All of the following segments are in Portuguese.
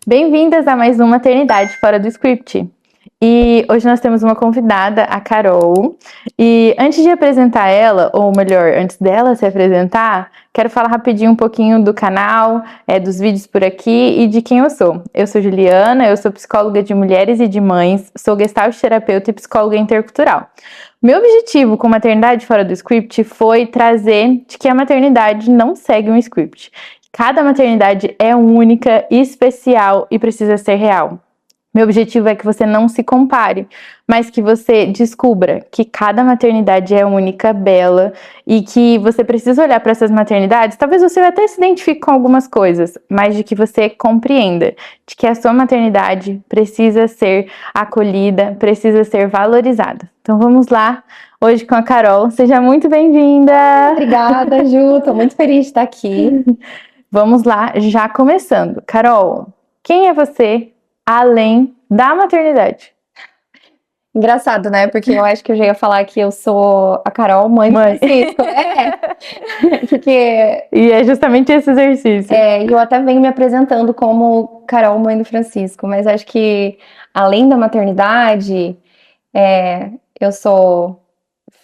Bem-vindas a mais uma Maternidade Fora do Script. E hoje nós temos uma convidada, a Carol. E antes de apresentar ela, ou melhor, antes dela se apresentar, quero falar rapidinho um pouquinho do canal, dos vídeos por aqui e de quem eu sou. Eu sou Juliana, eu sou psicóloga de mulheres e de mães, sou gestalt terapeuta e psicóloga intercultural. Meu objetivo com Maternidade Fora do Script foi trazer de que a maternidade não segue um script. Cada maternidade é única, especial e precisa ser real. Meu objetivo é que você não se compare, mas que você descubra que cada maternidade é única, bela e que você precisa olhar para essas maternidades. Talvez você até se identifique com algumas coisas, mas de que você compreenda de que a sua maternidade precisa ser acolhida, precisa ser valorizada. Então vamos lá, hoje com a Carol. Seja muito bem-vinda! Obrigada, Ju. Tô muito feliz de estar aqui. Vamos lá, já começando. Carol, quem é você além da maternidade? Engraçado, né? Porque eu acho que eu já ia falar que eu sou a Carol, mãe do Francisco. Porque E é justamente esse exercício. eu até venho me apresentando como Carol, mãe do Francisco, mas acho que além da maternidade, eu sou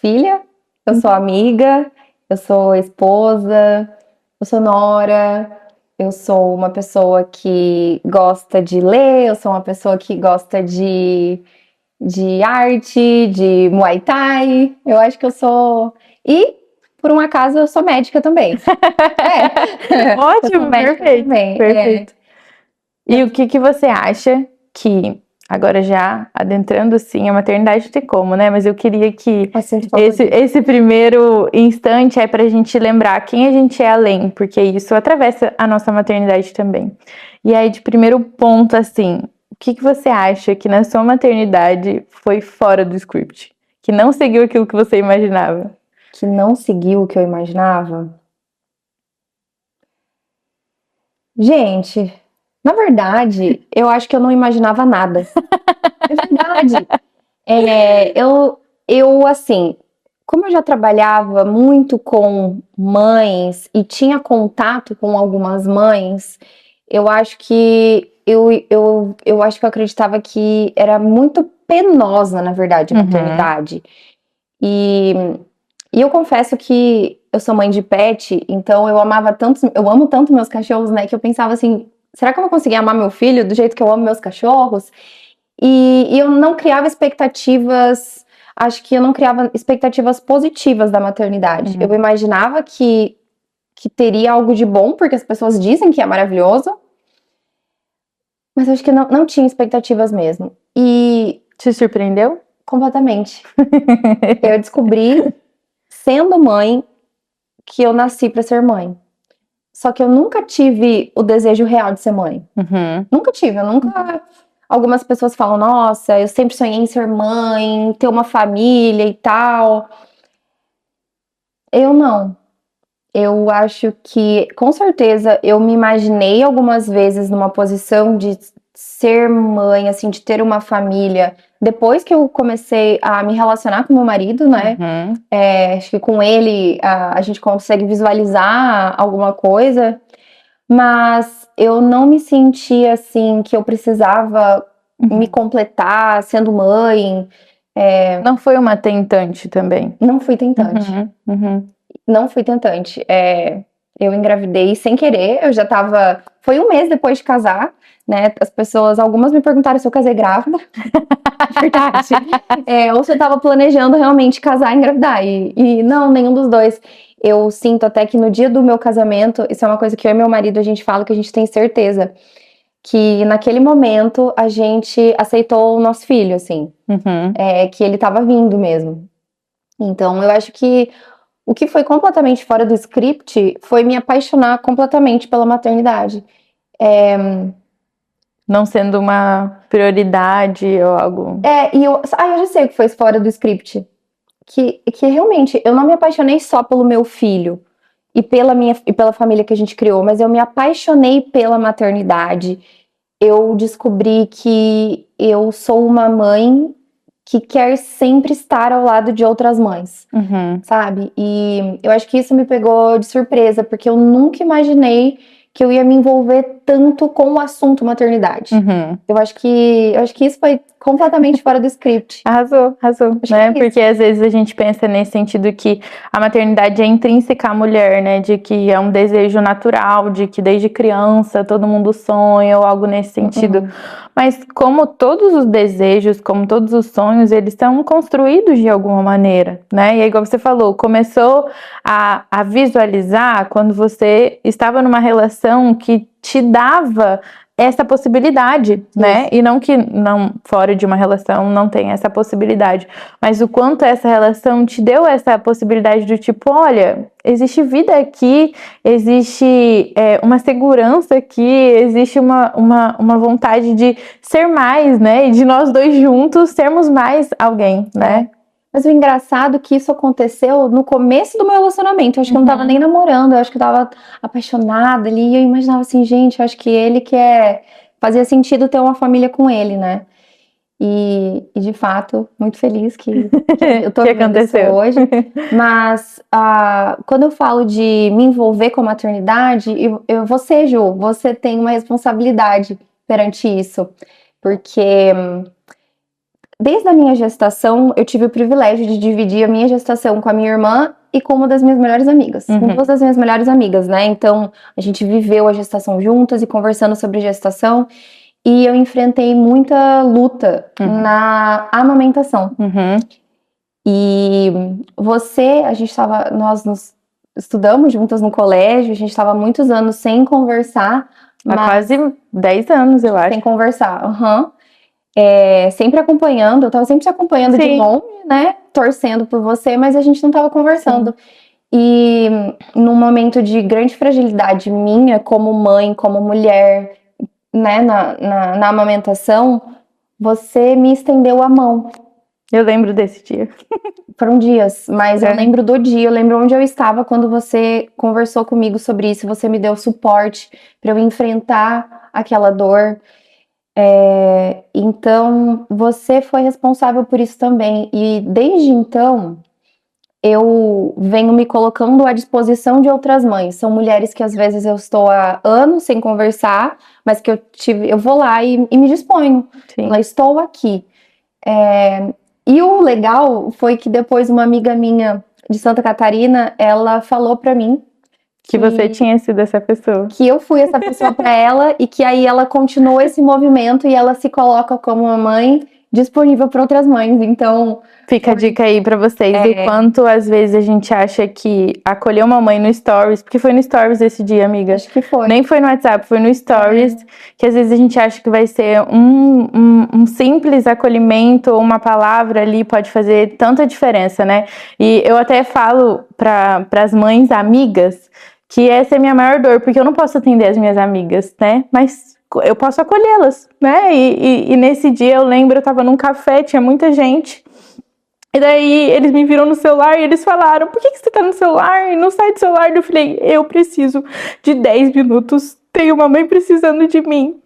filha, eu sou amiga, eu sou esposa, eu sou nora, eu sou uma pessoa que gosta de ler, eu sou uma pessoa que gosta de arte, de Muay Thai. Eu acho que eu sou. E, por um acaso, eu sou médica também. Eu sou Ótimo, médica perfeito, também. perfeito. E o que você acha que, agora já adentrando assim, a maternidade tem como, né? Mas eu queria que Assunto favorito. esse primeiro instante é pra gente lembrar quem a gente é além, porque isso atravessa a nossa maternidade também. E aí, de primeiro ponto, assim, o que você acha que na sua maternidade foi fora do script? Que não seguiu aquilo que você imaginava? Que não seguiu o que eu imaginava? Gente, na verdade, eu acho que eu não imaginava nada. É verdade. Assim, como eu já trabalhava muito com mães e tinha contato com algumas mães, eu acho que eu acho que eu acreditava que era muito penosa, na verdade, a maternidade. E, e eu confesso que eu sou mãe de pet, então eu amo tanto meus cachorros, né, que eu pensava assim, será que eu vou conseguir amar meu filho do jeito que eu amo meus cachorros? E eu não criava expectativas, acho que eu não criava expectativas positivas da maternidade. Eu imaginava que teria algo de bom, porque as pessoas dizem que é maravilhoso, mas acho que não tinha expectativas mesmo. E Te surpreendeu? completamente. Eu descobri, sendo mãe, que eu nasci para ser mãe. Só que eu nunca tive o desejo real de ser mãe. Nunca tive, eu nunca. Algumas pessoas falam, nossa, eu sempre sonhei em ser mãe, ter uma família e tal. Eu não. Eu acho que, com certeza, eu me imaginei algumas vezes numa posição de ser mãe, assim, de ter uma família. Depois que eu comecei a me relacionar com meu marido, né? Acho que com ele a gente consegue visualizar alguma coisa. Mas eu não me senti assim que eu precisava me completar sendo mãe. Não foi uma tentante também? Não fui tentante. Não fui tentante. Eu engravidei sem querer, eu já tava. Foi um mês depois de casar, né? Algumas me perguntaram se eu casei grávida. Verdade. Ou se eu tava planejando realmente casar e engravidar. E não, nenhum dos dois. Eu sinto até que no dia do meu casamento, isso é uma coisa que eu e meu marido a gente fala que a gente tem certeza. Que naquele momento a gente aceitou o nosso filho, assim. Que ele tava vindo mesmo. Então eu acho que o que foi completamente fora do script foi me apaixonar completamente pela maternidade. Não sendo uma prioridade ou algo. Eu já sei o que foi fora do script. Que realmente eu não me apaixonei só pelo meu filho e pela família que a gente criou, mas eu me apaixonei pela maternidade. Eu descobri que eu sou uma mãe que quer sempre estar ao lado de outras mães, sabe? E eu acho que isso me pegou de surpresa, porque eu nunca imaginei que eu ia me envolver tanto com o assunto maternidade. Uhum. Eu acho que isso foi completamente fora do script. Arrasou, Acho né? que é isso. Porque às vezes a gente pensa nesse sentido que a maternidade é intrínseca à mulher, né? De que é um desejo natural, de que desde criança todo mundo sonha ou algo nesse sentido. Mas como todos os desejos, como todos os sonhos, eles são construídos de alguma maneira, né? E é igual você falou, começou a visualizar quando você estava numa relação que te dava essa possibilidade, né? E não que não fora de uma relação não tem essa possibilidade, mas o quanto essa relação te deu essa possibilidade do tipo, olha, existe vida aqui, existe uma segurança aqui, existe uma vontade de ser mais, né? E de nós dois juntos sermos mais alguém, né? Mas o engraçado é que isso aconteceu no começo do meu relacionamento. Eu acho que eu não tava nem namorando, eu acho que eu tava apaixonada ali. E eu imaginava assim, gente, eu acho que ele quer. Fazia sentido ter uma família com ele, né? E de fato, muito feliz que eu tô Que vivendo isso aconteceu? hoje. Mas quando eu falo de me envolver com a maternidade, você, Ju, você tem uma responsabilidade perante isso. Porque desde a minha gestação, eu tive o privilégio de dividir a minha gestação com a minha irmã e com uma das minhas melhores amigas. Com duas das minhas melhores amigas, né? Então, a gente viveu a gestação juntas e conversando sobre gestação. E eu enfrentei muita luta na amamentação. E nós nos estudamos juntas no colégio, a gente estava muitos anos sem conversar. Há quase 10 anos, eu acho. Sem conversar, sempre acompanhando, eu tava sempre te acompanhando de longe, né? Torcendo por você, mas a gente não tava conversando. E num momento de grande fragilidade minha, como mãe, como mulher, né, na amamentação, você me estendeu a mão. Eu lembro desse dia. Foram dias, mas eu lembro do dia, eu lembro onde eu estava quando você conversou comigo sobre isso, você me deu suporte para eu enfrentar aquela dor. Então, você foi responsável por isso também. E desde então, eu venho me colocando à disposição de outras mães. São mulheres que às vezes eu estou há anos sem conversar, mas que eu vou lá e me disponho. Eu estou aqui. E o legal foi que depois uma amiga minha de Santa Catarina, ela falou pra mim que você tinha sido essa pessoa. Que eu fui essa pessoa pra ela e que aí ela continuou esse movimento e ela se coloca como uma mãe disponível para outras mães. Então, fica a dica aí pra vocês do quanto às vezes a gente acha que acolher uma mãe no Stories, porque foi no Stories esse dia, amiga. Acho que foi. Nem foi no WhatsApp, foi no Stories, que às vezes a gente acha que vai ser um simples acolhimento ou uma palavra ali pode fazer tanta diferença, né? E eu até falo para as mães amigas que essa é a minha maior dor, porque eu não posso atender as minhas amigas, né? Mas eu posso acolhê-las, né? E nesse dia eu lembro, eu tava num café, tinha muita gente. E daí eles me viram no celular e eles falaram, por que você tá no celular? Não sai do celular. Eu falei, eu preciso de 10 minutos, tem uma mãe precisando de mim.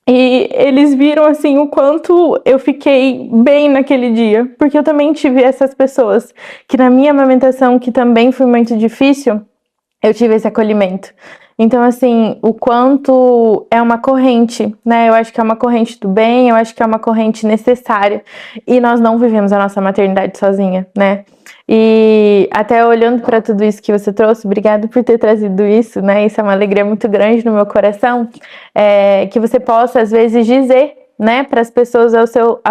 E eles viram assim o quanto eu fiquei bem naquele dia, porque eu também tive essas pessoas que na minha amamentação, que também foi muito difícil, eu tive esse acolhimento. Então, assim, o quanto é uma corrente, né? Eu acho que é uma corrente do bem, eu acho que é uma corrente necessária. E nós não vivemos a nossa maternidade sozinha, né? E até olhando para tudo isso que você trouxe, obrigado por ter trazido isso, né? Isso é uma alegria muito grande no meu coração, que você possa, às vezes, dizer, né, para as pessoas ao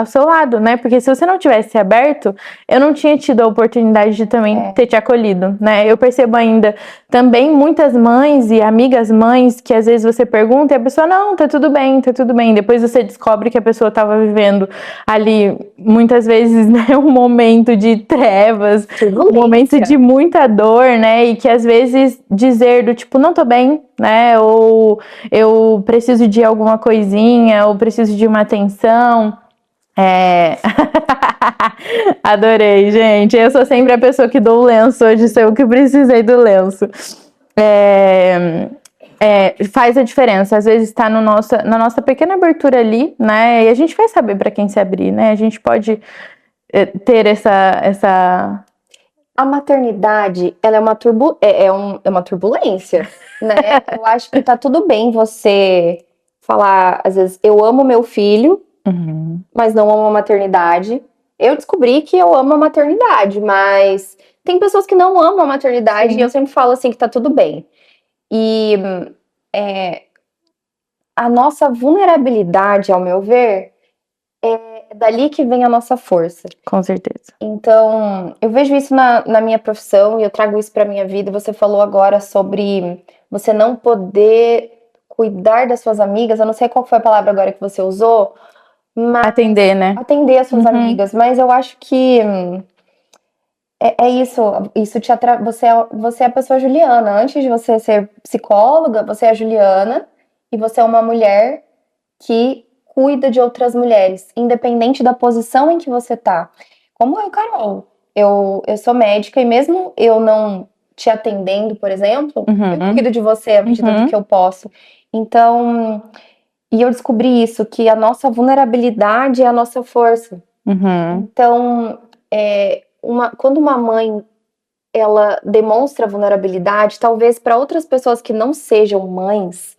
seu lado, né? Porque se você não tivesse aberto, eu não tinha tido a oportunidade de também ter te acolhido, né? Eu percebo ainda também muitas mães e amigas mães que às vezes você pergunta e a pessoa, não, tá tudo bem, tá tudo bem. Depois você descobre que a pessoa estava vivendo ali, muitas vezes, né, um momento de trevas, um momento de muita dor, né? E que às vezes dizer do tipo, não tô bem, né? Ou eu preciso de alguma coisinha, ou preciso de uma atenção. Adorei, gente. Eu sou sempre a pessoa que dou o lenço. Hoje sou eu que precisei do lenço. Faz a diferença. Às vezes está na nossa pequena abertura ali, né? E a gente vai saber para quem se abrir, né? A gente pode ter essa... A maternidade, ela é uma turbulência. né? Eu acho que tá tudo bem você falar, às vezes, eu amo meu filho, Uhum. mas não amo a maternidade. Eu descobri que eu amo a maternidade, mas tem pessoas que não amam a maternidade e eu Sim. sempre falo assim que tá tudo bem. E é, a nossa vulnerabilidade, ao meu ver, é dali que vem a nossa força. Com certeza. Então, eu vejo isso na minha profissão e eu trago isso para minha vida. Você falou agora sobre você não poder cuidar das suas amigas. Eu não sei qual foi a palavra agora que você usou, mas Atender, né? atender as suas Uhum. amigas. Mas eu acho que é isso. Isso você é a pessoa Juliana. Antes de você ser psicóloga, você é a Juliana e você é uma mulher que cuida de outras mulheres, independente da posição em que você tá. Como eu, Carol. Eu sou médica e mesmo eu não te atendendo, por exemplo, eu Uhum. cuido de você à medida do que Uhum. eu posso. Então, e eu descobri isso, que a nossa vulnerabilidade é a nossa força. Uhum. Então, quando uma mãe ela demonstra vulnerabilidade, talvez para outras pessoas que não sejam mães,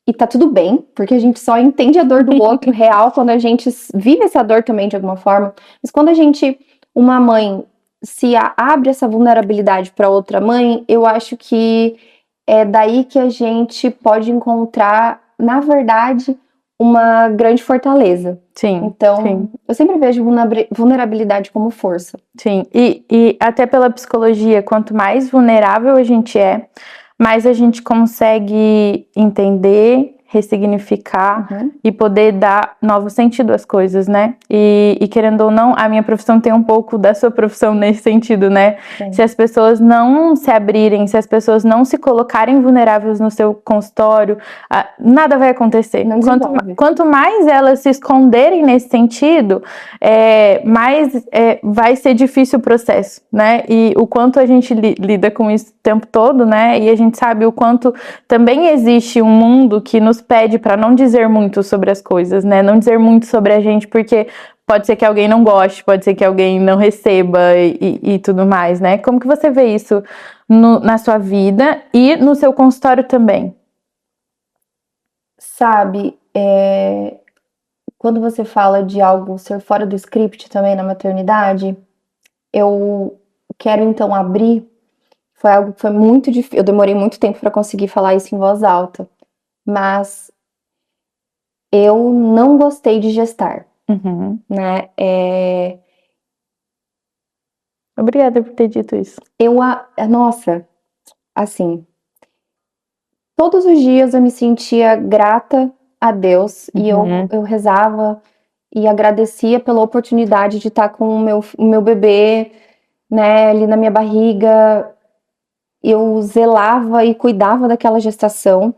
e tá tudo bem, porque a gente só entende a dor do outro real quando a gente vive essa dor também de alguma forma. Mas quando a gente, uma mãe, abre essa vulnerabilidade para outra mãe, eu acho que é daí que a gente pode encontrar, na verdade, uma grande fortaleza. Sim, Então, sim. eu sempre vejo vulnerabilidade como força. Sim, e até pela psicologia, quanto mais vulnerável a gente é, mais a gente consegue entender, ressignificar Uhum. e poder dar novo sentido às coisas, né? E querendo ou não, a minha profissão tem um pouco da sua profissão nesse sentido, né? Sim. Se as pessoas não se abrirem, se as pessoas não se colocarem vulneráveis no seu consultório, nada vai acontecer. Não desenvolve. Quanto mais elas se esconderem nesse sentido, mais vai ser difícil o processo, né? E o quanto a gente lida com isso o tempo todo, né? E a gente sabe o quanto também existe um mundo que nos pede para não dizer muito sobre as coisas, né? Não dizer muito sobre a gente, porque pode ser que alguém não goste, pode ser que alguém não receba e tudo mais, né? Como que você vê isso na sua vida e no seu consultório também? Sabe, quando você fala de algo ser fora do script também na maternidade, eu quero então abrir. Foi algo que foi muito difícil. Eu demorei muito tempo para conseguir falar isso em voz alta, mas eu não gostei de gestar, Uhum. né? Obrigada por ter dito isso. Nossa, assim, todos os dias eu me sentia grata a Deus e Uhum. eu rezava e agradecia pela oportunidade de estar com o meu bebê, né, ali na minha barriga. Eu zelava e cuidava daquela gestação,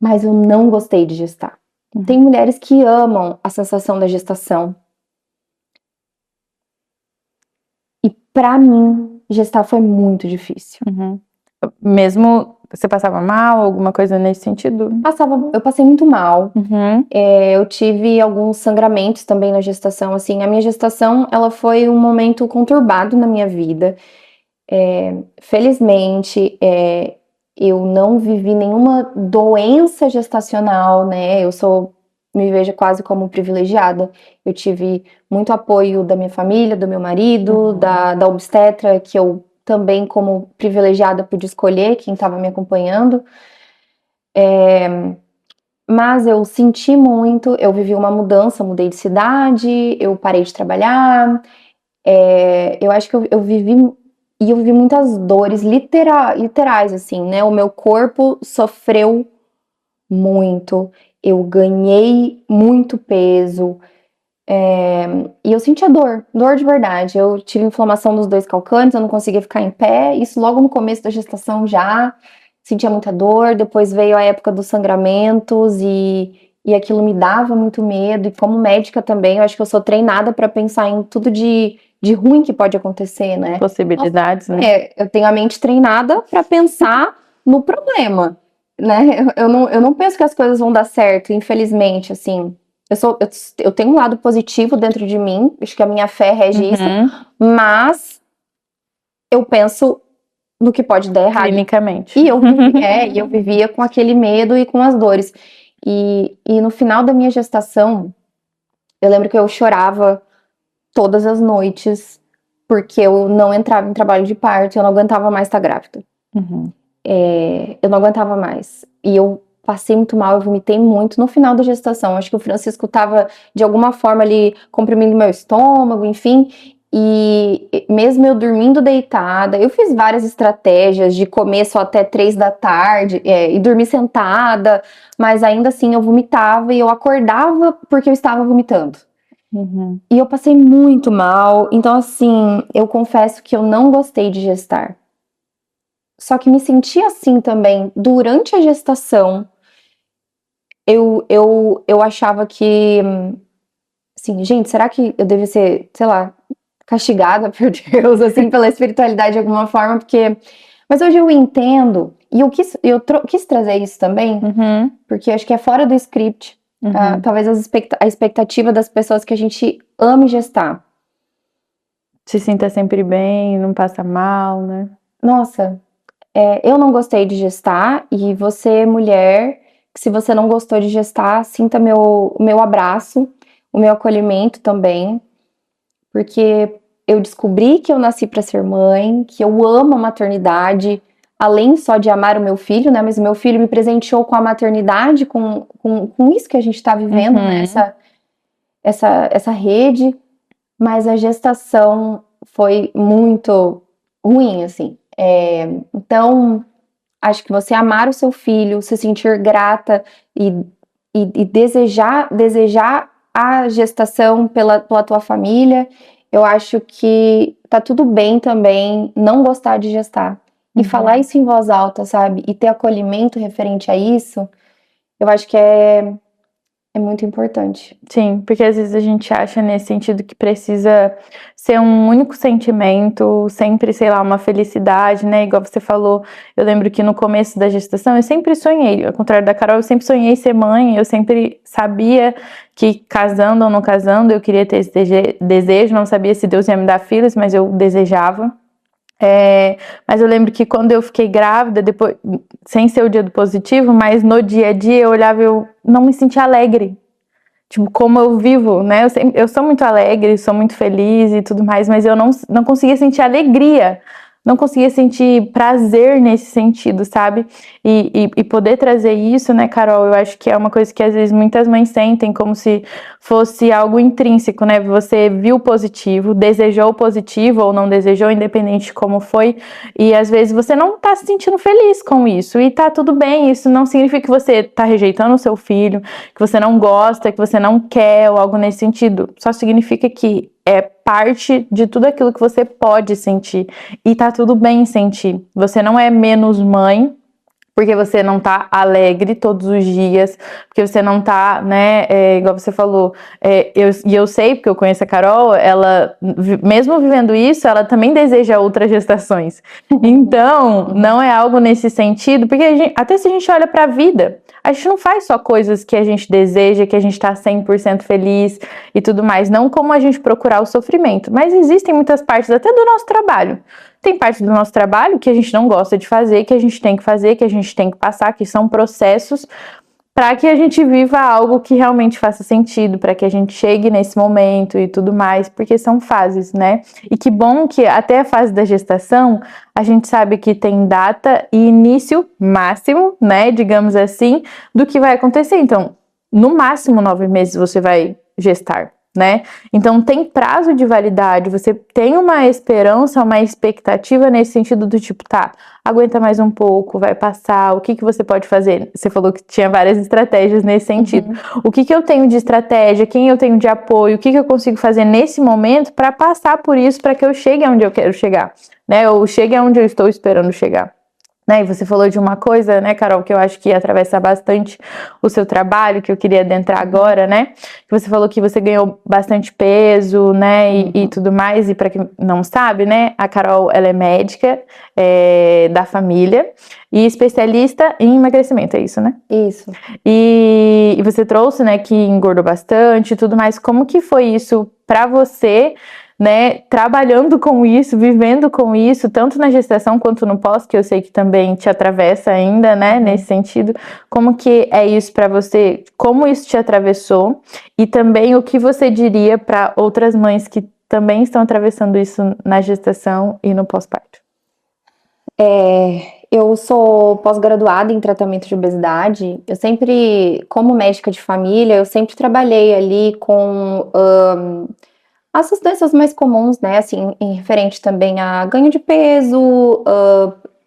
mas eu não gostei de gestar. Tem mulheres que amam a sensação da gestação. E pra mim, gestar foi muito difícil. Uhum. Mesmo você passava mal, alguma coisa nesse sentido? Eu passei muito mal. Uhum. Eu tive alguns sangramentos também na gestação. Assim, a minha gestação, ela foi um momento conturbado na minha vida. Felizmente, eu não vivi nenhuma doença gestacional, né? Me vejo quase como privilegiada. Eu tive muito apoio da minha família, do meu marido, Uhum. da obstetra, que eu também, como privilegiada, pude escolher quem estava me acompanhando. Mas eu senti muito, eu vivi uma mudança, mudei de cidade, eu parei de trabalhar. Eu acho que eu vivi muitas dores literais, assim, né? O meu corpo sofreu muito, eu ganhei muito peso, e eu sentia dor de verdade. Eu tive inflamação dos dois calcantes, eu não conseguia ficar em pé, isso logo no começo da gestação já, sentia muita dor. Depois veio a época dos sangramentos e aquilo me dava muito medo. E como médica também, eu acho que eu sou treinada para pensar em tudo de ruim que pode acontecer, né? Possibilidades, né? Eu tenho a mente treinada para pensar no problema, né? Eu não penso que as coisas vão dar certo, infelizmente, assim. Eu tenho um lado positivo dentro de mim, acho que a minha fé rege isso, Uhum. mas eu penso no que pode dar errado. Clinicamente. E eu vivia com aquele medo e com as dores. E no final da minha gestação, eu lembro que eu chorava todas as noites, porque eu não entrava em trabalho de parto, eu não aguentava mais estar grávida. Uhum. Eu não aguentava mais. E eu passei muito mal, eu vomitei muito no final da gestação. Acho que o Francisco estava, de alguma forma, ali comprimindo meu estômago, enfim. E mesmo eu dormindo deitada, eu fiz várias estratégias de comer só até 3 da tarde e dormir sentada, mas ainda assim eu vomitava e eu acordava porque eu estava vomitando. Uhum. E eu passei muito mal, então assim, eu confesso que eu não gostei de gestar. Só que me senti assim também durante a gestação. Eu achava que, assim, gente, será que eu devia ser, sei lá, castigada por Deus, assim, pela espiritualidade de alguma forma? Mas hoje eu entendo, e quis trazer isso também, Uhum. porque acho que é fora do script. Uhum. Talvez a expectativa das pessoas que a gente ame gestar. Se sinta sempre bem, não passa mal, né? Nossa, eu não gostei de gestar, e você, mulher, se você não gostou de gestar, sinta o meu abraço, o meu acolhimento também, porque eu descobri que eu nasci para ser mãe, que eu amo a maternidade, além só de amar o meu filho, né? Mas o meu filho me presenteou com a maternidade, com isso que a gente está vivendo, né? Essa rede, mas a gestação foi muito ruim, assim. Então, acho que você amar o seu filho, se sentir grata e desejar a gestação pela tua família, eu acho que tá tudo bem também não gostar de gestar. E falar isso em voz alta, sabe? E ter acolhimento referente a isso, eu acho que é muito importante. Sim, porque às vezes a gente acha nesse sentido que precisa ser um único sentimento, sempre, sei lá, uma felicidade, né? Igual você falou, eu lembro que no começo da gestação eu sempre sonhei, ao contrário da Carol, eu sempre sonhei ser mãe, eu sempre sabia que casando ou não casando eu queria ter esse desejo, não sabia se Deus ia me dar filhos, mas eu desejava. Mas eu lembro que quando eu fiquei grávida, depois, sem ser o dia do positivo, mas no dia a dia eu olhava e eu não me sentia alegre. Tipo, como eu vivo, né? Eu sou muito alegre, sou muito feliz e tudo mais, mas eu não conseguia sentir alegria, não conseguia sentir prazer nesse sentido, sabe? E poder trazer isso, né, Carol? Eu acho que é uma coisa que às vezes muitas mães sentem como se fosse algo intrínseco, né? Você viu o positivo, desejou o positivo ou não desejou, independente de como foi, e às vezes você não tá se sentindo feliz com isso, e tá tudo bem, isso não significa que você tá rejeitando o seu filho, que você não gosta, que você não quer ou algo nesse sentido. Só significa que é parte de tudo aquilo que você pode sentir. E tá tudo bem sentir. Você não é menos mãe porque você não tá alegre todos os dias, porque você não tá, né, igual você falou, eu sei, porque eu conheço a Carol, ela, mesmo vivendo isso, ela também deseja outras gestações. Então, não é algo nesse sentido, porque até se a gente olha pra vida, a gente não faz só coisas que a gente deseja, que a gente tá 100% feliz e tudo mais, não como a gente procurar o sofrimento, mas existem muitas partes até do nosso trabalho. Tem parte do nosso trabalho que a gente não gosta de fazer, que a gente tem que fazer, que a gente tem que passar, que são processos para que a gente viva algo que realmente faça sentido, para que a gente chegue nesse momento e tudo mais, porque são fases, né? E que bom que até a fase da gestação, a gente sabe que tem data e início máximo, né? Digamos assim, do que vai acontecer. Então, no máximo 9 meses você vai gestar, né? Então tem prazo de validade, você tem uma esperança, uma expectativa nesse sentido do tipo, tá, aguenta mais um pouco, vai passar, o que você pode fazer? Você falou que tinha várias estratégias nesse sentido. O que eu tenho de estratégia, quem eu tenho de apoio, o que eu consigo fazer nesse momento para passar por isso, para que eu chegue aonde eu quero chegar, né? Ou chegue aonde eu estou esperando chegar. Né? E você falou de uma coisa, né, Carol, que eu acho que atravessa bastante o seu trabalho, que eu queria adentrar agora, né? Que você falou que você ganhou bastante peso, né, e tudo mais. E para quem não sabe, né, a Carol, ela é médica da família e especialista em emagrecimento, é isso, né? Isso. E você trouxe, né, que engordou bastante e tudo mais. Como que foi isso para você né, trabalhando com isso, vivendo com isso, tanto na gestação quanto no pós, que eu sei que também te atravessa ainda, né, nesse sentido. Como que é isso para você? Como isso te atravessou? E também o que você diria para outras mães que também estão atravessando isso na gestação e no pós-parto? Eu sou pós-graduada em tratamento de obesidade. Eu sempre, como médica de família, eu sempre trabalhei ali com essas doenças mais comuns, né? Assim, em referente também a ganho de peso,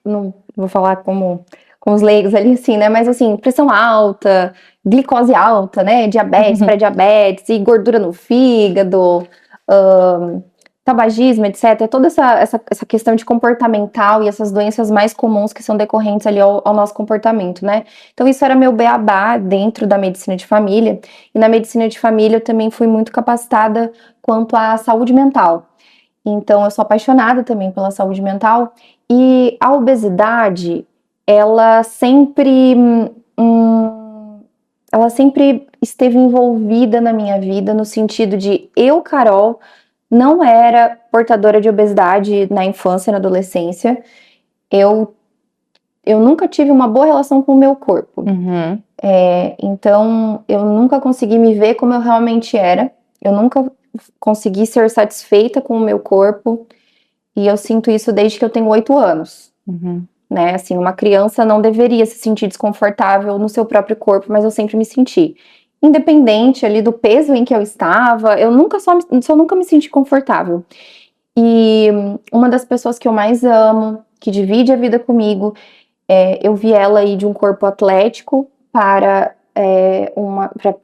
não vou falar como com os leigos ali, assim, né? Mas assim, pressão alta, glicose alta, né? Diabetes, pré-diabetes e gordura no fígado, tabagismo, etc. Toda essa questão de comportamental e essas doenças mais comuns que são decorrentes ali ao nosso comportamento, né? Então, isso era meu beabá dentro da medicina de família. E na medicina de família eu também fui muito capacitada quanto à saúde mental. Então, eu sou apaixonada também pela saúde mental. E a obesidade, ela sempre, ela sempre esteve envolvida na minha vida, no sentido de eu, Carol, não era portadora de obesidade na infância e na adolescência. Eu nunca tive uma boa relação com o meu corpo. Então, eu nunca consegui me ver como eu realmente era. Eu nunca consegui ser satisfeita com o meu corpo. E eu sinto isso desde que eu tenho 8 anos. Né? Assim, uma criança não deveria se sentir desconfortável no seu próprio corpo, mas eu sempre me senti. Independente ali do peso em que eu estava, eu nunca me senti confortável. E uma das pessoas que eu mais amo, que divide a vida comigo, eu vi ela ir de um corpo atlético para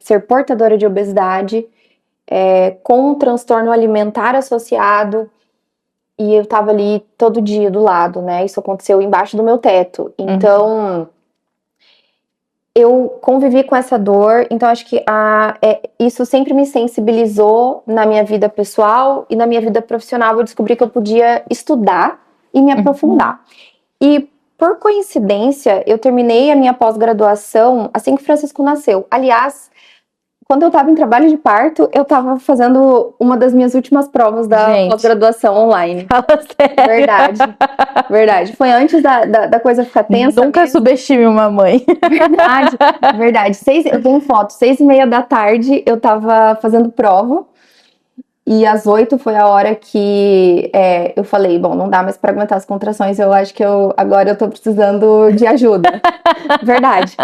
ser portadora de obesidade, com um transtorno alimentar associado, e eu tava ali todo dia do lado, né? Isso aconteceu embaixo do meu teto. Então, eu convivi com essa dor, então acho que isso sempre me sensibilizou na minha vida pessoal e na minha vida profissional. Eu descobri que eu podia estudar e me aprofundar. E, por coincidência, eu terminei a minha pós-graduação assim que o Francisco nasceu. Aliás, quando eu estava em trabalho de parto, eu estava fazendo uma das minhas últimas provas da pós-graduação online. Fala sério. Verdade. Foi antes da coisa ficar tensa. Nunca subestime uma mãe. Verdade. Eu tenho foto, 6:30 da tarde, eu tava fazendo prova. E às 8 foi a hora que eu falei, bom, não dá mais para aguentar as contrações, eu acho que agora eu tô precisando de ajuda. Verdade.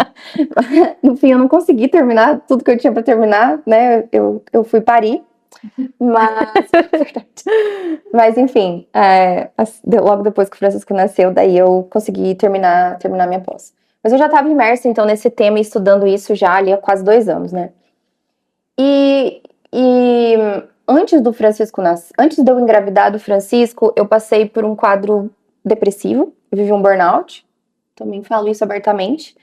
No fim, eu não consegui terminar tudo que eu tinha para terminar, né? Eu fui parir, mas enfim, logo depois que o Francisco nasceu, daí eu consegui terminar minha pós. Mas eu já estava imersa, então, nesse tema e estudando isso já ali há quase 2 anos, né? E antes do Francisco antes de eu engravidar do Francisco, eu passei por um quadro depressivo, eu vivi um burnout, também falo isso abertamente,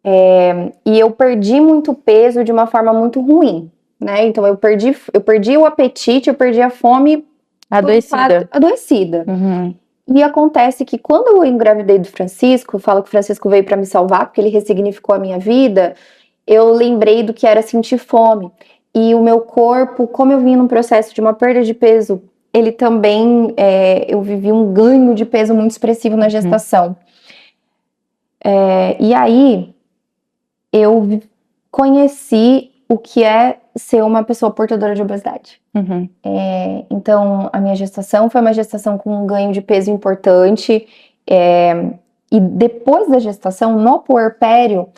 e eu perdi muito peso de uma forma muito ruim, né? Então eu perdi o apetite, eu perdi a fome adoecida. E acontece que quando eu engravidei do Francisco, eu falo que o Francisco veio para me salvar, porque ele ressignificou a minha vida, eu lembrei do que era sentir fome. E o meu corpo, como eu vinha num processo de uma perda de peso, ele também, eu vivi um ganho de peso muito expressivo na gestação. E aí, eu conheci o que é ser uma pessoa portadora de obesidade. Então, a minha gestação foi uma gestação com um ganho de peso importante. E depois da gestação, no puerpério,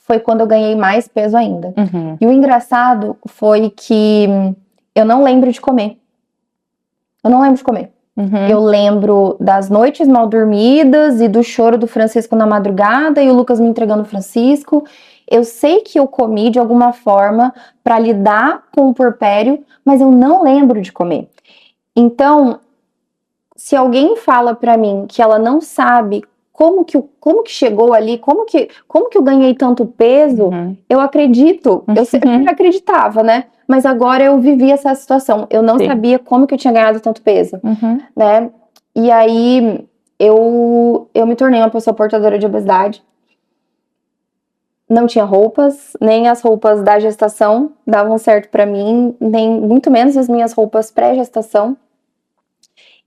foi quando eu ganhei mais peso ainda. E o engraçado foi que eu não lembro de comer. Eu lembro das noites mal dormidas e do choro do Francisco na madrugada e o Lucas me entregando o Francisco. Eu sei que eu comi de alguma forma para lidar com o puerpério, mas eu não lembro de comer. Então, se alguém fala para mim que ela não sabe como que chegou ali, como que eu ganhei tanto peso, eu acredito, eu sempre acreditava, né? Mas agora eu vivi essa situação, eu não sabia como que eu tinha ganhado tanto peso, né? E aí eu me tornei uma pessoa portadora de obesidade. não tinha roupas, nem as roupas da gestação davam certo pra mim, nem muito menos as minhas roupas pré-gestação.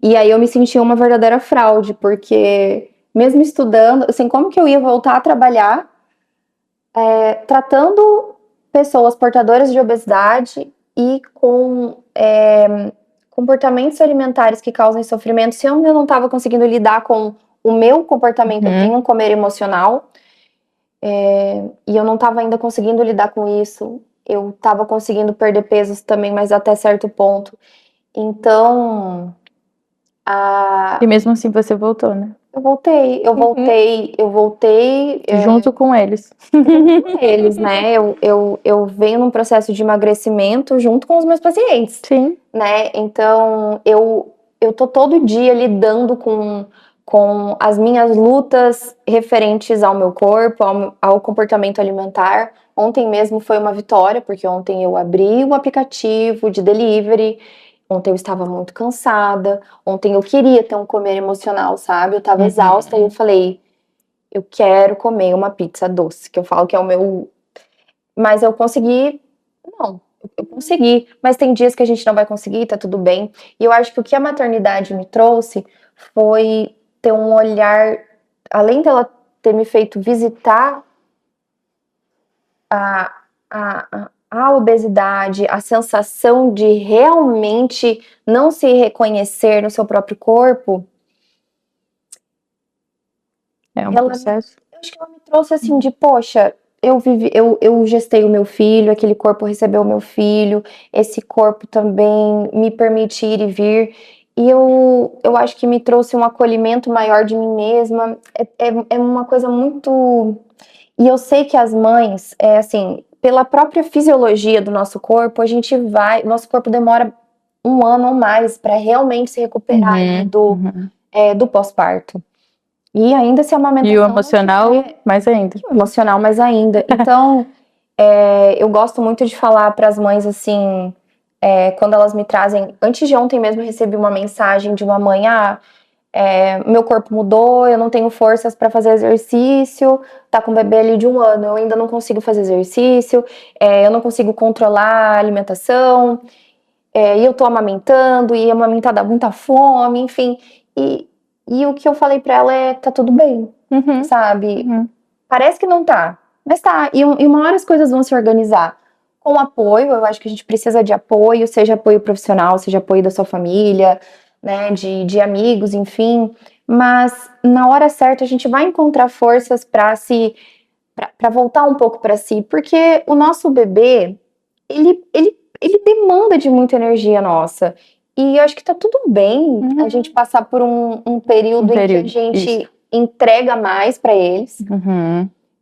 E aí eu me sentia uma verdadeira fraude, porque mesmo estudando, assim, como que eu ia voltar a trabalhar tratando pessoas portadoras de obesidade e com comportamentos alimentares que causam sofrimento, se eu não estava conseguindo lidar com o meu comportamento, eu tenho um comer emocional, e eu não estava ainda conseguindo lidar com isso, eu estava conseguindo perder pesos também, mas até certo ponto. Então, E mesmo assim você voltou, né? eu voltei. Junto com eles. Eles, né? Eu venho num processo de emagrecimento junto com os meus pacientes, Sim. né? Então, eu tô todo dia lidando com as minhas lutas referentes ao meu corpo, ao comportamento alimentar. Ontem mesmo foi uma vitória, porque ontem eu abri o aplicativo de delivery. Ontem eu estava muito cansada. Ontem eu queria ter um comer emocional, sabe? Eu estava exausta e eu falei, eu quero comer uma pizza doce, que eu falo que é o meu. Mas eu consegui. Não, eu consegui. Mas tem dias que a gente não vai conseguir, tá tudo bem. E eu acho que o que a maternidade me trouxe foi ter um olhar. Além dela ter me feito visitar a obesidade, a sensação de realmente não se reconhecer no seu próprio corpo. É um processo. Eu acho que ela me trouxe assim de, poxa, eu gestei o meu filho, aquele corpo recebeu o meu filho, esse corpo também me permite ir e vir. E eu acho que me trouxe um acolhimento maior de mim mesma. É uma coisa muito. E eu sei que as mães, assim, pela própria fisiologia do nosso corpo, nosso corpo demora um ano ou mais para realmente se recuperar do pós-parto. E ainda se a amamentação E o emocional, mais ainda. emocional mais ainda. Então, eu gosto muito de falar para as mães assim, quando elas me trazem. Antes de ontem mesmo, eu recebi uma mensagem de uma mãe: meu corpo mudou, eu não tenho forças para fazer exercício, tá com um bebê ali de 1 ano, eu ainda não consigo fazer exercício, eu não consigo controlar a alimentação, e eu tô amamentando, e amamentar dá muita fome, enfim. E o que eu falei para ela tá tudo bem, sabe? Parece que não tá, mas tá. E uma hora as coisas vão se organizar. Com apoio, eu acho que a gente precisa de apoio, seja apoio profissional, seja apoio da sua família, né, de amigos, enfim. Mas na hora certa a gente vai encontrar forças para voltar um pouco para si, porque o nosso bebê, ele demanda de muita energia nossa. E eu acho que tá tudo bem a gente passar por um período em que a gente entrega mais para eles.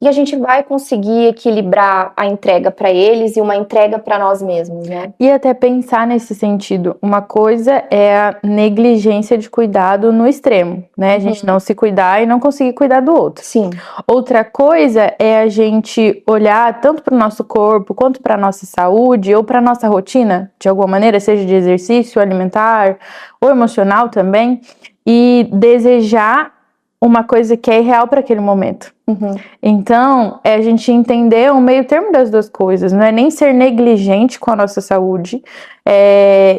E a gente vai conseguir equilibrar a entrega para eles e uma entrega para nós mesmos, né? E até pensar nesse sentido, uma coisa é a negligência de cuidado no extremo, né? A gente não se cuidar e não conseguir cuidar do outro. Sim. Outra coisa é a gente olhar tanto para o nosso corpo quanto para a nossa saúde ou para a nossa rotina, de alguma maneira, seja de exercício, alimentar ou emocional também, e desejar uma coisa que é irreal para aquele momento. Então, é a gente entender o meio termo das duas coisas, não é nem ser negligente com a nossa saúde,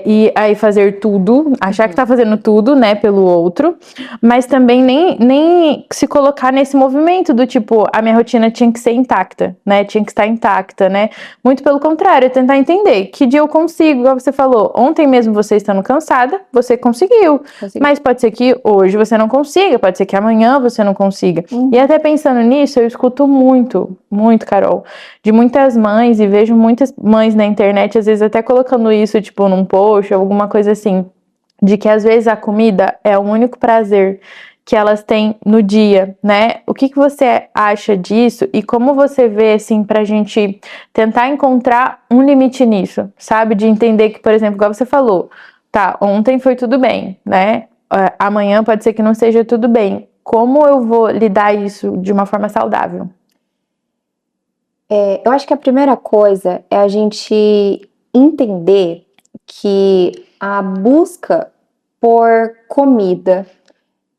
e aí fazer tudo, achar que tá fazendo tudo, né, pelo outro, mas também nem se colocar nesse movimento do tipo, a minha rotina tinha que ser intacta, né, tinha que estar intacta, né, muito pelo contrário, é tentar entender que dia eu consigo, igual você falou, ontem mesmo você estando cansada, você conseguiu, mas pode ser que hoje você não consiga, pode ser que amanhã você não consiga, e até pensando nisso, eu escuto muito, Carol, de muitas mães, e vejo muitas mães na internet, às vezes até colocando isso, tipo, num post, alguma coisa assim, de que às vezes a comida é o único prazer que elas têm no dia, né? O que você acha disso e como você vê, assim, pra gente tentar encontrar um limite nisso, sabe? De entender que, por exemplo, igual você falou, tá, ontem foi tudo bem, né? Amanhã pode ser que não seja tudo bem. Como eu vou lidar isso de uma forma saudável? Eu acho que a primeira coisa é a gente entender que a busca por comida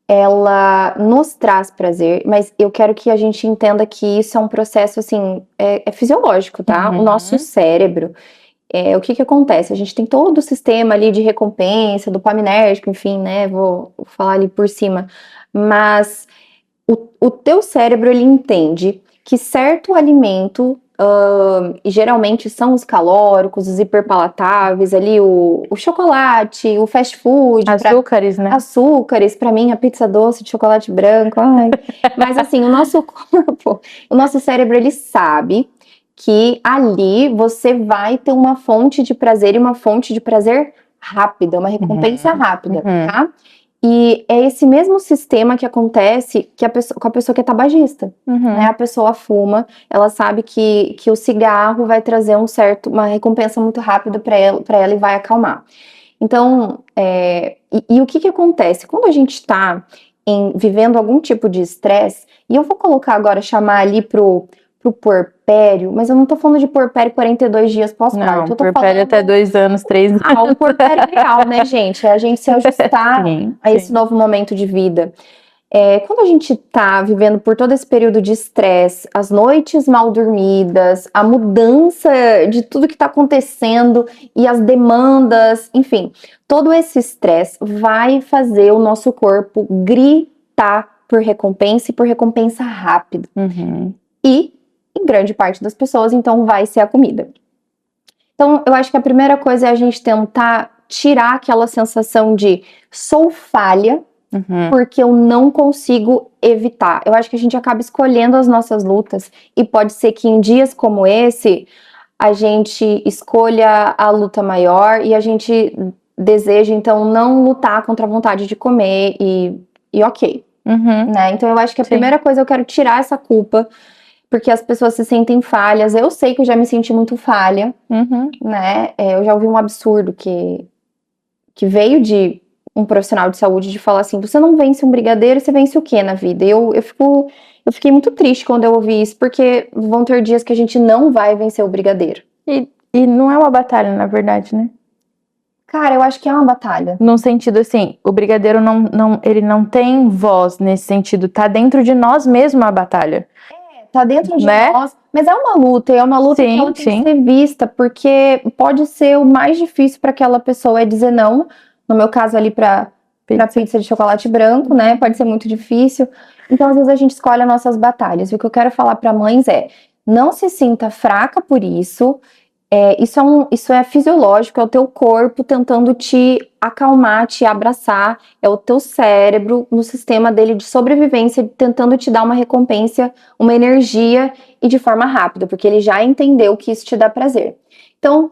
ela nos traz prazer, mas eu quero que a gente entenda que isso é um processo, assim, é fisiológico, tá? O nosso cérebro, o que que acontece? A gente tem todo o sistema ali de recompensa, dopaminérgico, enfim, né? Vou falar ali por cima. Mas o teu cérebro, ele entende que certo alimento, e geralmente são os calóricos, os hiperpalatáveis, ali o chocolate, o fast food, Açúcares, né? açúcares, pra mim a pizza doce de chocolate branco, ai. Mas assim, o nosso corpo, o nosso cérebro, ele sabe que ali você vai ter uma fonte de prazer e uma fonte de prazer rápida, uma recompensa rápida, tá? E é esse mesmo sistema que acontece com a pessoa que é tabagista, né? A pessoa fuma, ela sabe que o cigarro vai trazer uma recompensa muito rápida para ela e vai acalmar. Então, e o que que acontece? Quando a gente está vivendo algum tipo de estresse, e eu vou colocar agora, chamar ali pro puerpério, mas eu não tô falando de puerpério 42 dias pós-parto. Não, eu tô puerpério falando até 2 anos, 3 anos. um puerpério real, né, gente? É a gente se ajustar Sim, a esse novo momento de vida. Quando a gente tá vivendo por todo esse período de estresse, as noites mal dormidas, a mudança de tudo que tá acontecendo e as demandas, enfim, todo esse estresse vai fazer o nosso corpo gritar por recompensa e por recompensa rápida. E, em grande parte das pessoas, então, vai ser a comida. Então, eu acho que a primeira coisa é a gente tentar tirar aquela sensação de sou falha, porque eu não consigo evitar. Eu acho que a gente acaba escolhendo as nossas lutas, e pode ser que em dias como esse, a gente escolha a luta maior e a gente deseja, então, não lutar contra a vontade de comer e ok. Né? Então, eu acho que a primeira coisa, eu quero tirar essa culpa, porque as pessoas se sentem falhas. Eu sei que eu já me senti muito falha, né? Eu já ouvi um absurdo que veio de um profissional de saúde de falar assim: você não vence um brigadeiro, você vence o quê na vida? Eu fiquei muito triste quando eu ouvi isso, porque vão ter dias que a gente não vai vencer o brigadeiro. E não é uma batalha, na verdade, né? Cara, eu acho que é uma batalha. Num sentido assim, o brigadeiro ele não tem voz nesse sentido, tá dentro de nós mesmo a batalha. Tá dentro de né? nós, mas é uma luta, que ela tem que ser vista, porque pode ser o mais difícil para aquela pessoa é dizer não. No meu caso ali para pizza de chocolate branco, né? Pode ser muito difícil. Então, às vezes a gente escolhe as nossas batalhas. E o que eu quero falar para mães é: não se sinta fraca por isso. Isso é fisiológico, é o teu corpo tentando te acalmar, te abraçar, é o teu cérebro no sistema dele de sobrevivência, tentando te dar uma recompensa, uma energia e de forma rápida, porque ele já entendeu que isso te dá prazer. Então,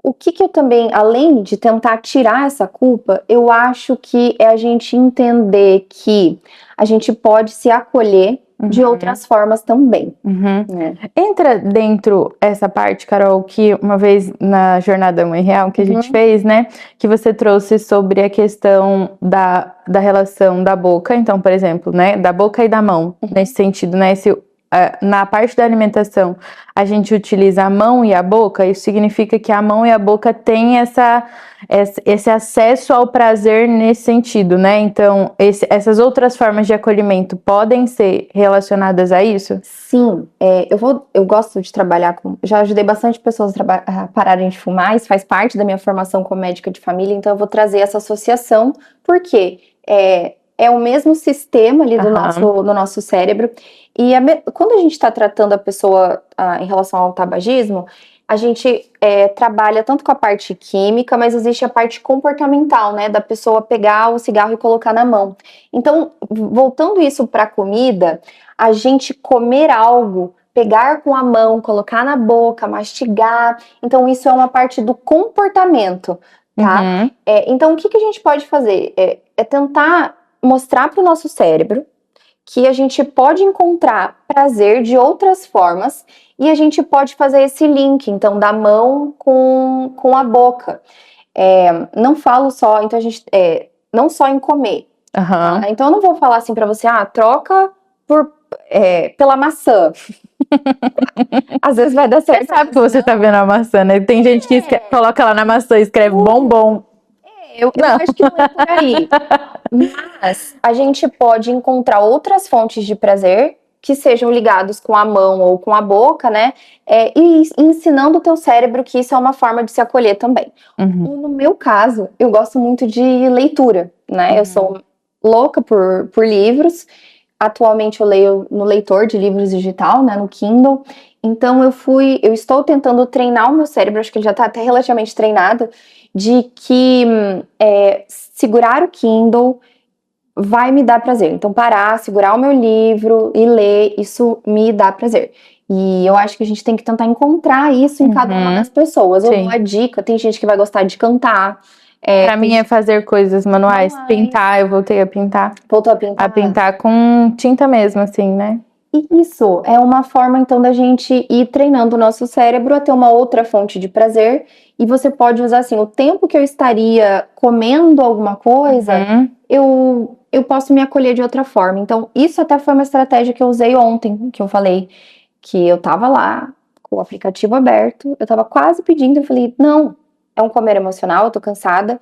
o que eu também, além de tentar tirar essa culpa, eu acho que é a gente entender que a gente pode se acolher de outras formas também. Né? Entra dentro essa parte, Carol, que uma vez na Jornada Mãe Real que a gente fez, né? Que você trouxe sobre a questão da relação da boca. Então, por exemplo, né? Da boca e da mão, nesse sentido, né? Na parte da alimentação, a gente utiliza a mão e a boca, isso significa que a mão e a boca têm esse acesso ao prazer nesse sentido, né? Então, essas outras formas de acolhimento podem ser relacionadas a isso? Sim, eu gosto de trabalhar já ajudei bastante pessoas a pararem de fumar, isso faz parte da minha formação como médica de família, então eu vou trazer essa associação, porque é o mesmo sistema ali do nosso cérebro. E quando a gente está tratando a pessoa em relação ao tabagismo, a gente trabalha tanto com a parte química, mas existe a parte comportamental, né? Da pessoa pegar o cigarro e colocar na mão. Então, voltando isso para a comida, a gente comer algo, pegar com a mão, colocar na boca, mastigar. Então, isso é uma parte do comportamento, tá? Então, o que a gente pode fazer? É tentar mostrar para o nosso cérebro que a gente pode encontrar prazer de outras formas e a gente pode fazer esse link, então, da mão com a boca. Não falo só, então não só em comer. Tá? Então, eu não vou falar assim pra você, troca pela maçã. Às vezes vai dar certo. Você sabe que você tá vendo a maçã, né? Tem gente que coloca lá na maçã e escreve bombom. Eu Não. acho que não é por aí. Mas a gente pode encontrar outras fontes de prazer que sejam ligados com a mão ou com a boca, né? E ensinando o teu cérebro que isso é uma forma de se acolher também. Uhum. No meu caso, eu gosto muito de leitura, né? Eu sou louca por livros. Atualmente eu leio no leitor de livros digital, né? No Kindle. Então eu estou tentando treinar o meu cérebro, acho que ele já está até relativamente treinado, de que segurar o Kindle vai me dar prazer. Então, parar, segurar o meu livro e ler, isso me dá prazer. E eu acho que a gente tem que tentar encontrar isso em cada uma das pessoas. Eu dou Sim. a dica, tem gente que vai gostar de cantar. Pra mim é fazer coisas manuais, Manuais. pintar, eu voltei a pintar. Voltou a A pintar? pintar com tinta mesmo, assim, né? E isso é uma forma, então, da gente ir treinando o nosso cérebro a ter uma outra fonte de prazer. E você pode usar, assim, o tempo que eu estaria comendo alguma coisa, eu posso me acolher de outra forma. Então, isso até foi uma estratégia que eu usei ontem, que eu falei que eu tava lá com o aplicativo aberto, eu tava quase pedindo, eu falei, não, é um comer emocional, eu tô cansada.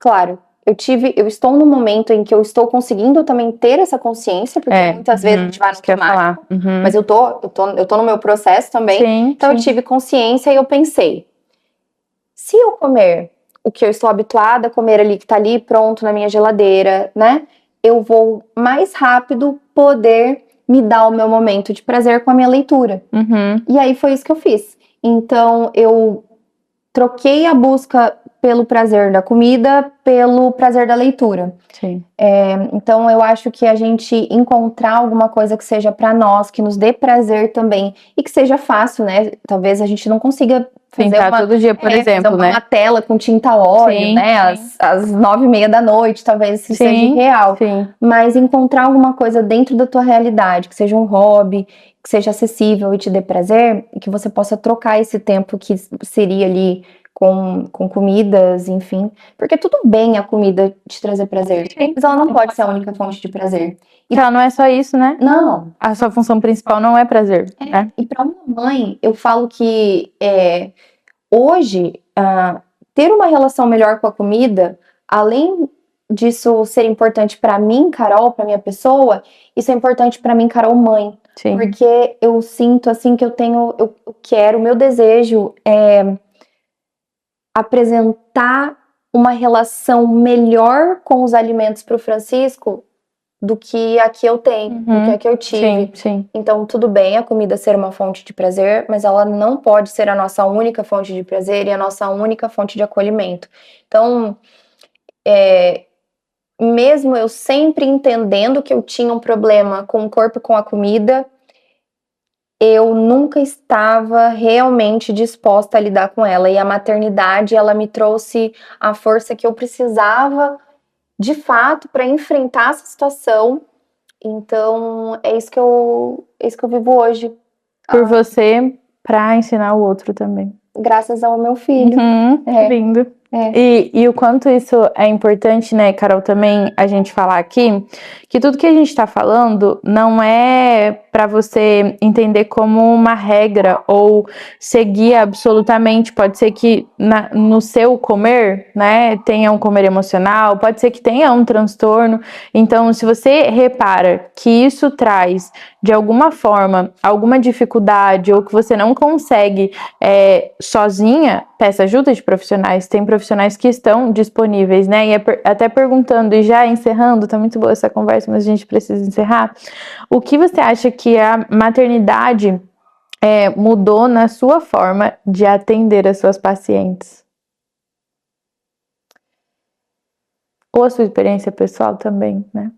Claro, eu estou no momento em que eu estou conseguindo também ter essa consciência, porque muitas vezes a gente vai no Isso que eu ia falar. automático, mas eu tô no meu processo também. Sim, Então eu sim. tive consciência e eu pensei, se eu comer o que eu estou habituada a comer ali, que tá ali pronto na minha geladeira, né? Eu vou mais rápido poder me dar o meu momento de prazer com a minha leitura. E aí foi isso que eu fiz. Então eu troquei a busca pelo prazer da comida pelo prazer da leitura. Sim. Então eu acho que a gente encontrar alguma coisa que seja para nós, que nos dê prazer também e que seja fácil, né? Talvez a gente não consiga fazer Pintar todo dia, por exemplo, fazer né? uma tela com tinta óleo, Sim, né? sim. Às 9h30 da noite, talvez isso seja Sim, irreal. sim. Mas encontrar alguma coisa dentro da tua realidade, que seja um hobby, que seja acessível e te dê prazer, e que você possa trocar esse tempo que seria ali com comidas, enfim. Porque tudo bem a comida te trazer prazer, mas ela não pode ser a única fonte de prazer. E ela não é só isso, né? Não. A sua função principal não é prazer, né? E para uma mãe, eu falo que hoje, ter uma relação melhor com a comida, além disso ser importante para mim, Carol, para minha pessoa, isso é importante para mim, Carol, mãe. Sim. Porque eu sinto assim que eu quero, o meu desejo é apresentar uma relação melhor com os alimentos para o Francisco do que a que eu tenho, do que a que eu tive. Sim, sim. Então, tudo bem a comida ser uma fonte de prazer, mas ela não pode ser a nossa única fonte de prazer e a nossa única fonte de acolhimento. Então, mesmo eu sempre entendendo que eu tinha um problema com o corpo e com a comida, eu nunca estava realmente disposta a lidar com ela. E a maternidade, ela me trouxe a força que eu precisava, de fato, para enfrentar essa situação. Então, é isso que eu vivo hoje. Por você, pra ensinar o outro também. Graças ao meu filho. Que lindo. E o quanto isso é importante, né, Carol, também a gente falar aqui, que tudo que a gente tá falando não é pra você entender como uma regra ou seguir absolutamente. Pode ser que no seu comer, né, tenha um comer emocional, pode ser que tenha um transtorno. Então, se você repara que isso traz, de alguma forma, alguma dificuldade ou que você não consegue sozinha, peça ajuda de profissionais. Tem profissionais que estão disponíveis, né? E até perguntando e já encerrando, tá muito boa essa conversa, mas a gente precisa encerrar. O que você acha que a maternidade mudou na sua forma de atender as suas pacientes? Ou a sua experiência pessoal também, né?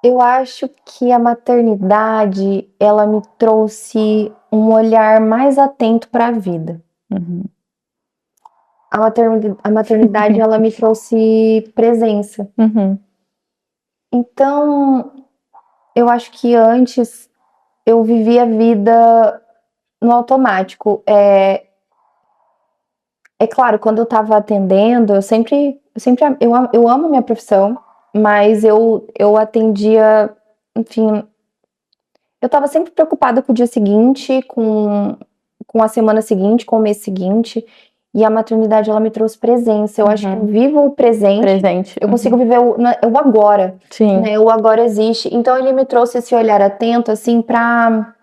Eu acho que a maternidade, ela me trouxe um olhar mais atento para a vida. A maternidade, ela me trouxe presença. Então, eu acho que antes eu vivia a vida no automático. É claro, quando eu estava atendendo, eu amo minha profissão, mas eu atendia, enfim, eu estava sempre preocupada com o dia seguinte, com com a semana seguinte, com o mês seguinte. E a maternidade, ela me trouxe presença. Eu acho que eu vivo o presente. Eu consigo viver o agora. Sim. Né? O agora existe. Então, ele me trouxe esse olhar atento, assim, para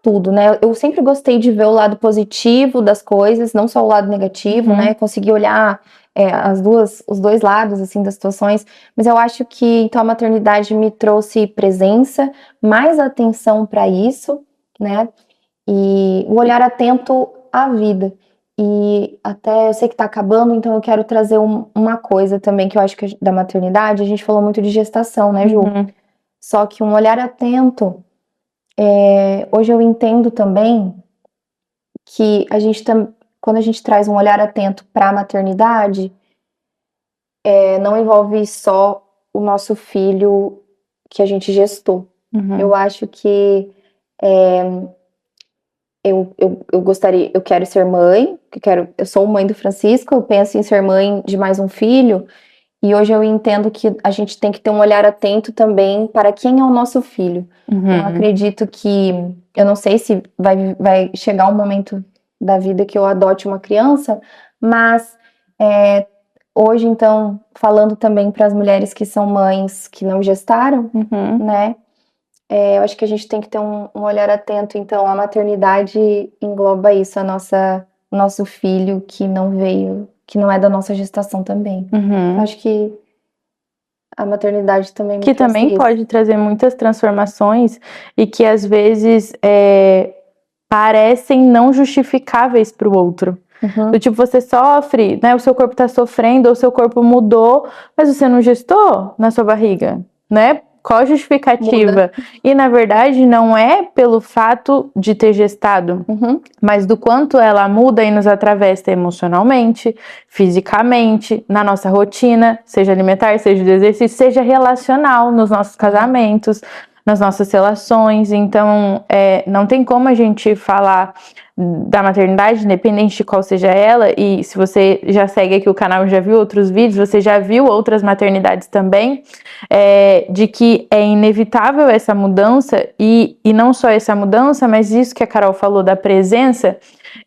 tudo, né? Eu sempre gostei de ver o lado positivo das coisas, não só o lado negativo, né? Conseguir olhar os dois lados, assim, das situações. Mas eu acho que, então, a maternidade me trouxe presença, mais atenção para isso, né? E o olhar atento à vida. E até eu sei que tá acabando, então eu quero trazer uma coisa também que eu acho que da maternidade, a gente falou muito de gestação, né, Ju? Só que um olhar atento, hoje eu entendo também que quando a gente traz um olhar atento para a maternidade, não envolve só o nosso filho que a gente gestou. Eu acho que eu quero ser mãe, eu sou mãe do Francisco, eu penso em ser mãe de mais um filho, e hoje eu entendo que a gente tem que ter um olhar atento também para quem é o nosso filho. Eu acredito que, eu não sei se vai chegar um momento da vida que eu adote uma criança, mas hoje, então, falando também para as mulheres que são mães que não gestaram, né? Eu acho que a gente tem que ter um olhar atento. Então, a maternidade engloba isso, o nosso filho que não veio, que não é da nossa gestação também. Eu acho que a maternidade também me Que trouxe também isso. pode trazer muitas transformações e que às vezes parecem não justificáveis para o outro. Do tipo, você sofre, né? O seu corpo tá sofrendo, ou o seu corpo mudou, mas você não gestou na sua barriga, né? Qual a justificativa? E na verdade não é pelo fato de ter gestado, mas do quanto ela muda e nos atravessa emocionalmente, fisicamente, na nossa rotina, seja alimentar, seja de exercício, seja relacional, nos nossos casamentos, nas nossas relações. Então, não tem como a gente falar da maternidade, independente de qual seja ela, e se você já segue aqui o canal e já viu outros vídeos, você já viu outras maternidades também, de que é inevitável essa mudança, e não só essa mudança, mas isso que a Carol falou da presença,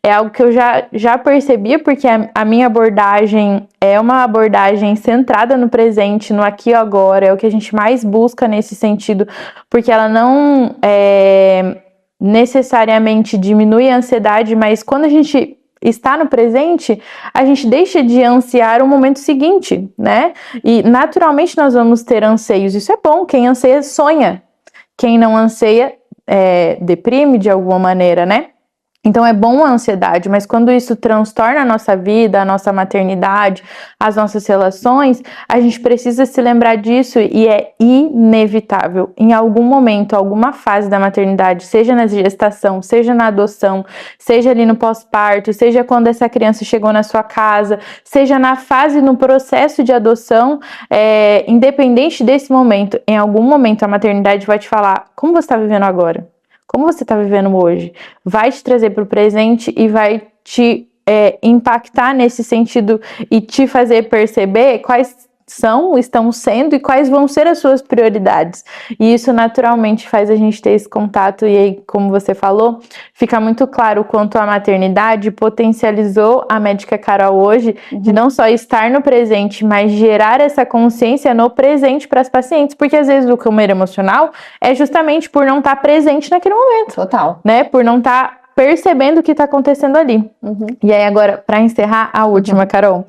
é algo que eu já percebi, porque a minha abordagem é uma abordagem centrada no presente, no aqui e agora, é o que a gente mais busca nesse sentido, porque ela não necessariamente diminui a ansiedade, mas quando a gente está no presente, a gente deixa de ansiar o momento seguinte, né? E naturalmente nós vamos ter anseios, isso é bom, quem anseia sonha, quem não anseia deprime de alguma maneira, né? Então é bom a ansiedade, mas quando isso transtorna a nossa vida, a nossa maternidade, as nossas relações, a gente precisa se lembrar disso e é inevitável. Em algum momento, alguma fase da maternidade, seja na gestação, seja na adoção, seja ali no pós-parto, seja quando essa criança chegou na sua casa, seja na fase, no processo de adoção, independente desse momento, em algum momento a maternidade vai te falar como você está vivendo agora. Como você está vivendo hoje, vai te trazer para o presente e vai te impactar nesse sentido e te fazer perceber quais estão sendo e quais vão ser as suas prioridades. E isso naturalmente faz a gente ter esse contato e aí, como você falou, fica muito claro o quanto a maternidade potencializou a médica Carol hoje de não só estar no presente, mas gerar essa consciência no presente para as pacientes, porque às vezes o comer emocional é justamente por não estar presente naquele momento. Total. Né? Por não estar percebendo o que está acontecendo ali. E aí agora, para encerrar, a última, Carol.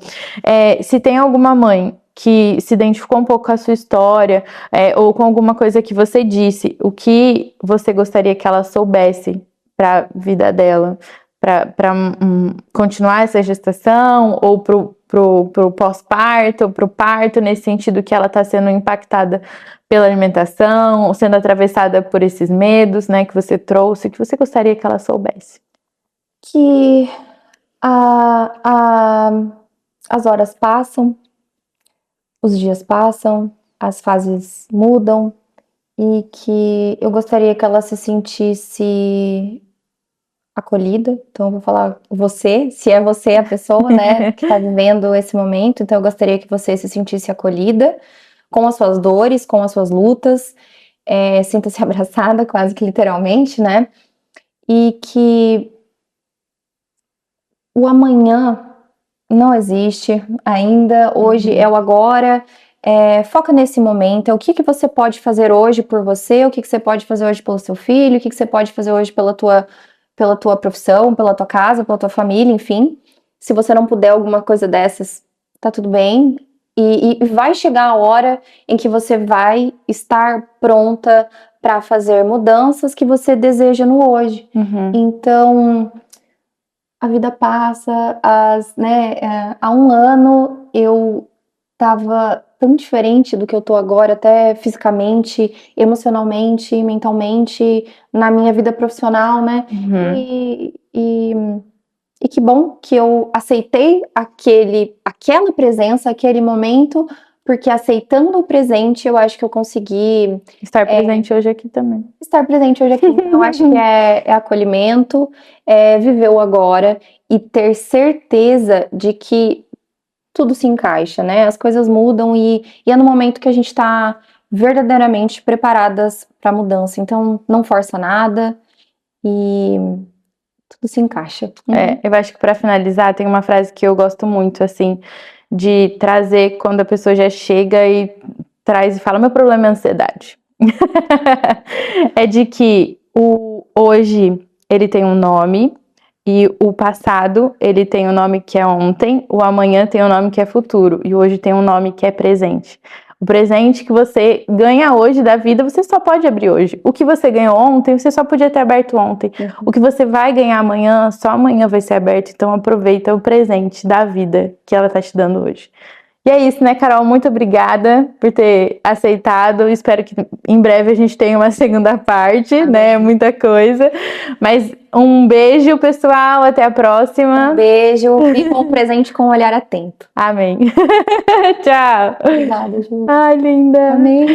Se tem alguma mãe que se identificou um pouco com a sua história, ou com alguma coisa que você disse, o que você gostaria que ela soubesse para a vida dela, para continuar essa gestação, ou pro pós-parto, pro parto, nesse sentido que ela está sendo impactada pela alimentação, ou sendo atravessada por esses medos, né, que você trouxe, que você gostaria que ela soubesse? Que as horas passam, os dias passam, as fases mudam e que eu gostaria que ela se sentisse acolhida. Então eu vou falar você, se é você a pessoa, né, que está vivendo esse momento. Então eu gostaria que você se sentisse acolhida com as suas dores, com as suas lutas, sinta-se abraçada, quase que literalmente, né? E que o amanhã não existe ainda, hoje é o agora, foca nesse momento, o que que você pode fazer hoje por você, o que que você pode fazer hoje pelo seu filho, o que que você pode fazer hoje pela tua profissão, pela tua casa, pela tua família, enfim. Se você não puder alguma coisa dessas, tá tudo bem. E vai chegar a hora em que você vai estar pronta para fazer mudanças que você deseja no hoje. Uhum. Então, a vida passa, há um ano eu estava tão diferente do que eu tô agora, até fisicamente, emocionalmente, mentalmente, na minha vida profissional, né? Uhum. E que bom que eu aceitei aquela presença, aquele momento, porque aceitando o presente, eu acho que eu consegui Estar presente hoje aqui também. estar presente hoje aqui. Então, eu acho que é acolhimento, viver o agora e ter certeza de que tudo se encaixa, né? As coisas mudam e é no momento que a gente está verdadeiramente preparadas para a mudança. Então, não força nada e tudo se encaixa. Eu acho que para finalizar, tem uma frase que eu gosto muito, assim, de trazer quando a pessoa já chega e traz e fala: meu problema é ansiedade. É de que o hoje ele tem um nome e o passado ele tem um nome que é ontem, o amanhã tem um nome que é futuro e hoje tem um nome que é presente. O presente que você ganha hoje da vida, você só pode abrir hoje. O que você ganhou ontem, você só podia ter aberto ontem. O que você vai ganhar amanhã, só amanhã vai ser aberto. Então aproveita o presente da vida que ela tá te dando hoje. E é isso, né, Carol? Muito obrigada por ter aceitado. Espero que em breve a gente tenha uma segunda parte, né? Muita coisa. Mas um beijo, pessoal. Até a próxima. Um beijo. Viva o presente com um olhar atento. Amém. Tchau. Obrigada, Ju. Ai, linda. Amém.